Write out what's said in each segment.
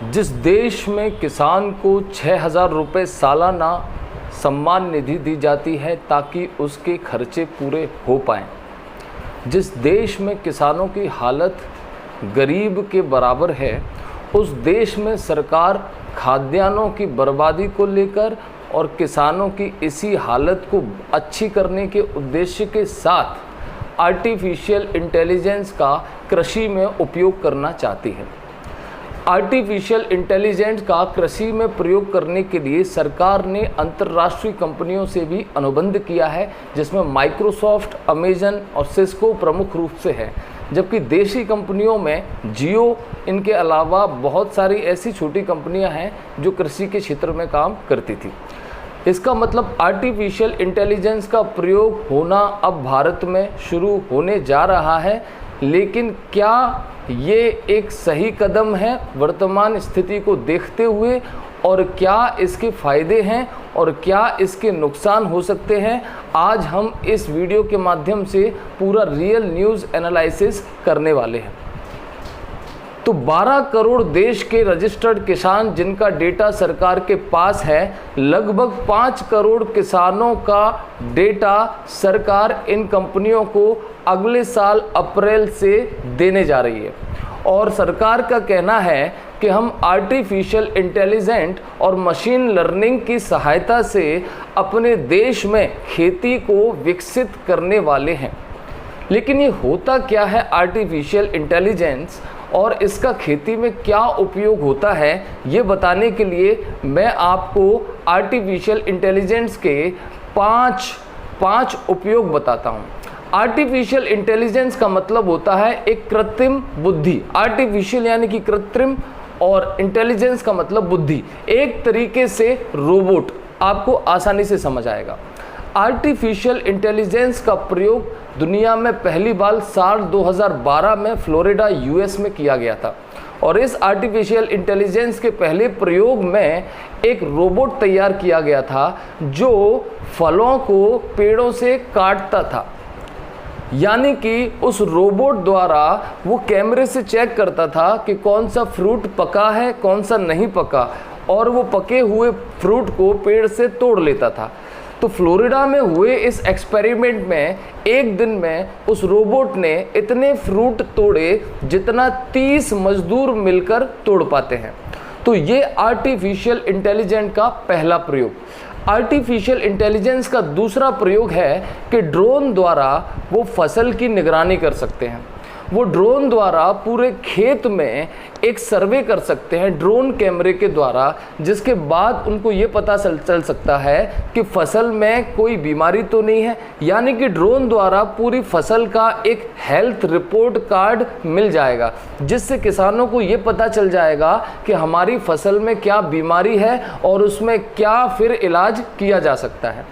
जिस देश में किसान को 6,000 रुपये सालाना सम्मान निधि दी जाती है ताकि उसके खर्चे पूरे हो पाएं, जिस देश में किसानों की हालत गरीब के बराबर है, उस देश में सरकार खाद्यान्नों की बर्बादी को लेकर और किसानों की इसी हालत को अच्छी करने के उद्देश्य के साथ आर्टिफिशियल इंटेलिजेंस का कृषि में उपयोग करना चाहती है। आर्टिफिशियल इंटेलिजेंस का कृषि में प्रयोग करने के लिए सरकार ने अंतर्राष्ट्रीय कंपनियों से भी अनुबंध किया है, जिसमें माइक्रोसॉफ्ट, अमेजन और सिस्को प्रमुख रूप से है, जबकि देशी कंपनियों में जियो, इनके अलावा बहुत सारी ऐसी छोटी कंपनियां हैं जो कृषि के क्षेत्र में काम करती थी। इसका मतलब आर्टिफिशियल इंटेलिजेंस का प्रयोग होना अब भारत में शुरू होने जा रहा है, लेकिन क्या ये एक सही कदम है वर्तमान स्थिति को देखते हुए, और क्या इसके फ़ायदे हैं और क्या इसके नुकसान हो सकते हैं, आज हम इस वीडियो के माध्यम से पूरा रियल न्यूज़ एनालिसिस करने वाले हैं। तो 12 करोड़ देश के रजिस्टर्ड किसान जिनका डेटा सरकार के पास है, लगभग 5 करोड़ किसानों का डेटा सरकार इन कंपनियों को अगले साल अप्रैल से देने जा रही है। और सरकार का कहना है कि हम आर्टिफिशियल इंटेलिजेंट और मशीन लर्निंग की सहायता से अपने देश में खेती को विकसित करने वाले हैं। लेकिन ये होता क्या है आर्टिफिशियल इंटेलिजेंस और इसका खेती में क्या उपयोग होता है, ये बताने के लिए मैं आपको आर्टिफिशियल इंटेलिजेंस के पाँच उपयोग बताता हूँ। आर्टिफिशियल इंटेलिजेंस का मतलब होता है एक कृत्रिम बुद्धि। आर्टिफिशियल यानी कि कृत्रिम और इंटेलिजेंस का मतलब बुद्धि, एक तरीके से रोबोट। आपको आसानी से समझ आएगा। आर्टिफिशियल इंटेलिजेंस का प्रयोग दुनिया में पहली बार साल 2012 में फ्लोरिडा यूएस में किया गया था, और इस आर्टिफिशियल इंटेलिजेंस के पहले प्रयोग में एक रोबोट तैयार किया गया था जो फलों को पेड़ों से काटता था। यानी कि उस रोबोट द्वारा वो कैमरे से चेक करता था कि कौन सा फ्रूट पका है, कौन सा नहीं पका, और वो पके हुए फ्रूट को पेड़ से तोड़ लेता था। तो फ्लोरिडा में हुए इस एक्सपेरिमेंट में एक दिन में उस रोबोट ने इतने फ्रूट तोड़े जितना 30 मजदूर मिलकर तोड़ पाते हैं। तो ये आर्टिफिशियल इंटेलिजेंस का पहला प्रयोग। आर्टिफिशियल इंटेलिजेंस का दूसरा प्रयोग है कि ड्रोन द्वारा वो फसल की निगरानी कर सकते हैं। वो ड्रोन द्वारा पूरे खेत में एक सर्वे कर सकते हैं ड्रोन कैमरे के द्वारा, जिसके बाद उनको ये पता चल सकता है कि फसल में कोई बीमारी तो नहीं है। यानी कि ड्रोन द्वारा पूरी फसल का एक हेल्थ रिपोर्ट कार्ड मिल जाएगा, जिससे किसानों को ये पता चल जाएगा कि हमारी फसल में क्या बीमारी है और उसमें क्या फिर इलाज किया जा सकता है।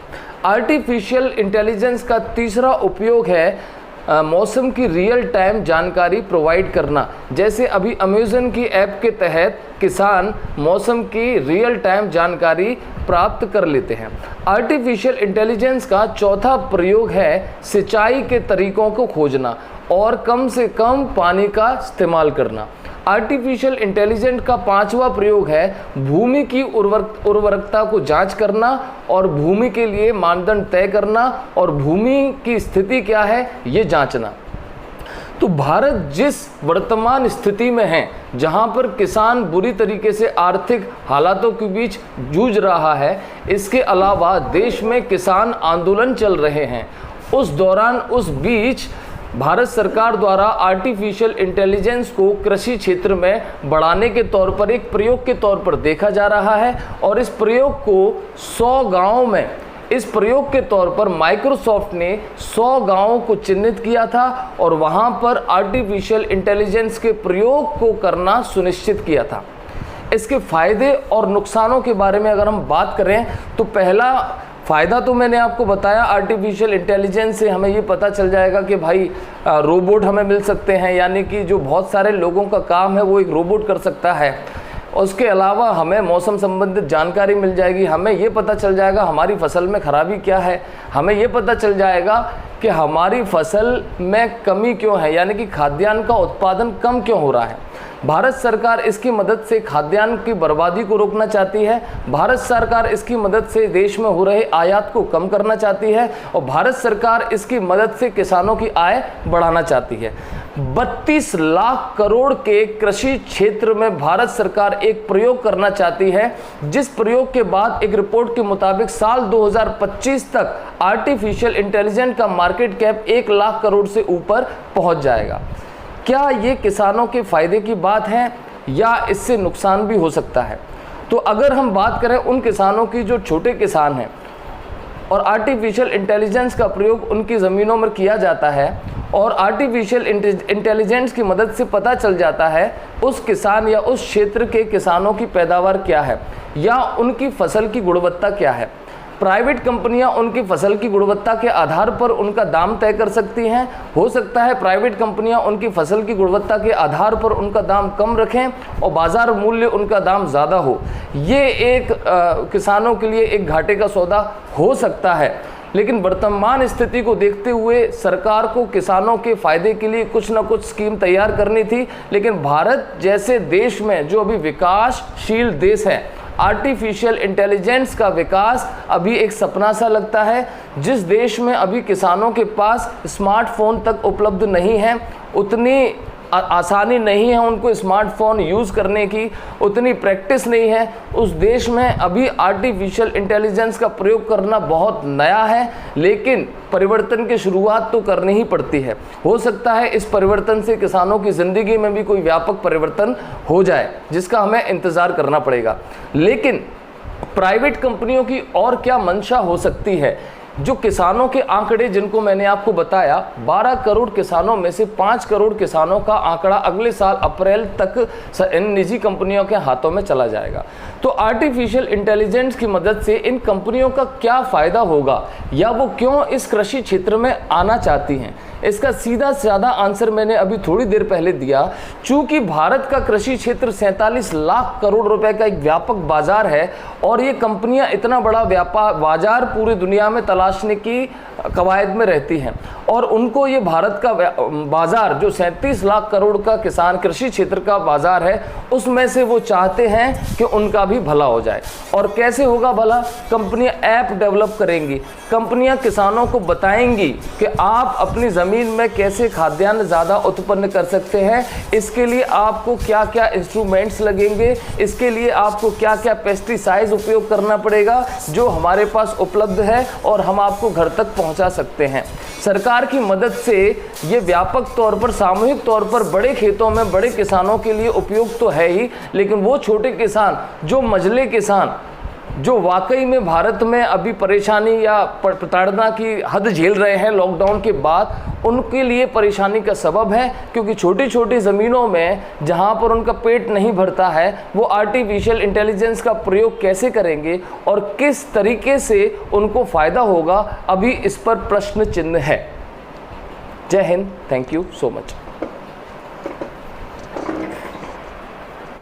आर्टिफिशियल इंटेलिजेंस का तीसरा उपयोग है मौसम की रियल टाइम जानकारी प्रोवाइड करना। जैसे अभी अमेजन की ऐप के तहत किसान मौसम की रियल टाइम जानकारी प्राप्त कर लेते हैं। आर्टिफिशियल इंटेलिजेंस का चौथा प्रयोग है सिंचाई के तरीकों को खोजना और कम से कम पानी का इस्तेमाल करना। आर्टिफिशियल इंटेलिजेंस का पांचवा प्रयोग है भूमि की उर्वरकता को जांच करना और भूमि के लिए मानदंड तय करना और भूमि की स्थिति क्या है ये जांचना। तो भारत जिस वर्तमान स्थिति में है, जहां पर किसान बुरी तरीके से आर्थिक हालातों के बीच जूझ रहा है, इसके अलावा देश में किसान आंदोलन चल रहे हैं, उस दौरान उस बीच भारत सरकार द्वारा आर्टिफिशियल इंटेलिजेंस को कृषि क्षेत्र में बढ़ाने के तौर पर एक प्रयोग के तौर पर देखा जा रहा है। और इस प्रयोग को 100 गांवों में, इस प्रयोग के तौर पर माइक्रोसॉफ्ट ने 100 गांवों को चिन्हित किया था और वहां पर आर्टिफिशियल इंटेलिजेंस के प्रयोग को करना सुनिश्चित किया था। इसके फायदे और नुकसानों के बारे में अगर हम बात करें तो पहला फ़ायदा तो मैंने आपको बताया, आर्टिफिशियल इंटेलिजेंस से हमें ये पता चल जाएगा कि भाई रोबोट हमें मिल सकते हैं, यानी कि जो बहुत सारे लोगों का काम है वो एक रोबोट कर सकता है। उसके अलावा हमें मौसम संबंधित जानकारी मिल जाएगी, हमें ये पता चल जाएगा हमारी फसल में खराबी क्या है, हमें ये पता चल जाएगा कि हमारी फसल में कमी क्यों है, यानी कि खाद्यान्न का उत्पादन कम क्यों हो रहा है। भारत सरकार इसकी मदद से खाद्यान्न की बर्बादी को रोकना चाहती है, भारत सरकार इसकी मदद से देश में हो रहे आयात को कम करना चाहती है और भारत सरकार इसकी मदद से किसानों की आय बढ़ाना चाहती है। 32 लाख करोड़ के कृषि क्षेत्र में भारत सरकार एक प्रयोग करना चाहती है, जिस प्रयोग के बाद एक रिपोर्ट के मुताबिक साल 2025 तक आर्टिफिशियल इंटेलिजेंस का मार्केट कैप 1 लाख करोड़ से ऊपर पहुंच जाएगा। क्या ये किसानों के फायदे की बात है या इससे नुकसान भी हो सकता है? तो अगर हम बात करें उन किसानों की जो छोटे किसान हैं और आर्टिफिशियल इंटेलिजेंस का प्रयोग उनकी ज़मीनों में किया जाता है और आर्टिफिशियल इंटेलिजेंस की मदद से पता चल जाता है उस किसान या उस क्षेत्र के किसानों की पैदावार क्या है या उनकी फसल की गुणवत्ता क्या है। प्राइवेट कंपनियां उनकी फसल की गुणवत्ता के आधार पर उनका दाम तय कर सकती हैं। हो सकता है प्राइवेट कंपनियां उनकी फसल की गुणवत्ता के आधार पर उनका दाम कम रखें और बाजार मूल्य उनका दाम ज़्यादा हो। ये एक किसानों के लिए एक घाटे का सौदा हो सकता है, लेकिन वर्तमान स्थिति को देखते हुए सरकार को किसानों के फायदे के लिए कुछ ना कुछ स्कीम तैयार करनी थी। लेकिन भारत जैसे देश में जो अभी विकासशील देश है, आर्टिफिशियल इंटेलिजेंस का विकास अभी एक सपना सा लगता है। जिस देश में अभी किसानों के पास स्मार्टफोन तक उपलब्ध नहीं है, उतनी आसानी नहीं है उनको स्मार्टफोन यूज़ करने की, उतनी प्रैक्टिस नहीं है, उस देश में अभी आर्टिफिशियल इंटेलिजेंस का प्रयोग करना बहुत नया है। लेकिन परिवर्तन की शुरुआत तो करनी ही पड़ती है। हो सकता है इस परिवर्तन से किसानों की ज़िंदगी में भी कोई व्यापक परिवर्तन हो जाए, जिसका हमें इंतज़ार करना पड़ेगा। लेकिन प्राइवेट कंपनियों की और क्या मंशा हो सकती है? जो किसानों के आंकड़े जिनको मैंने आपको बताया, 12 करोड़ किसानों में से 5 करोड़ किसानों का आंकड़ा अगले साल अप्रैल तक इन निजी कंपनियों के हाथों में चला जाएगा। तो आर्टिफिशियल इंटेलिजेंस की मदद से इन कंपनियों का क्या फ़ायदा होगा या वो क्यों इस कृषि क्षेत्र में आना चाहती हैं? इसका सीधा साधा आंसर मैंने अभी थोड़ी देर पहले दिया। चूंकि भारत का कृषि क्षेत्र 47 लाख करोड़ रुपए का एक व्यापक बाजार है और ये कंपनियां इतना बड़ा व्यापार बाजार पूरी दुनिया में तलाशने की कवायद में रहती हैं और उनको ये भारत का बाजार जो 37 लाख करोड़ का किसान कृषि क्षेत्र का बाजार है, उसमें से वो चाहते हैं कि उनका भी भला हो जाए। और कैसे होगा भला? कंपनियां ऐप डेवलप करेंगी, कंपनियां किसानों को बताएंगी कि आप अपनी ज़मीन में कैसे खाद्यान्न ज़्यादा उत्पन्न कर सकते हैं, इसके लिए आपको क्या क्या इंस्ट्रूमेंट्स लगेंगे, इसके लिए आपको क्या क्या पेस्टिसाइड्स उपयोग करना पड़ेगा जो हमारे पास उपलब्ध है और हम आपको घर तक पहुंचा सकते हैं। सरकार की मदद से ये व्यापक तौर पर, सामूहिक तौर पर बड़े खेतों में बड़े किसानों के लिए उपयोग तो है ही, लेकिन वो छोटे किसान, जो मझले किसान, जो वाकई में भारत में अभी परेशानी या प्रताड़ना की हद झेल रहे हैं लॉकडाउन के बाद, उनके लिए परेशानी का सबब है। क्योंकि छोटी छोटी ज़मीनों में जहां पर उनका पेट नहीं भरता है, वो आर्टिफिशियल इंटेलिजेंस का प्रयोग कैसे करेंगे और किस तरीके से उनको फ़ायदा होगा, अभी इस पर प्रश्न चिन्ह है। जय Hind, thank you so much.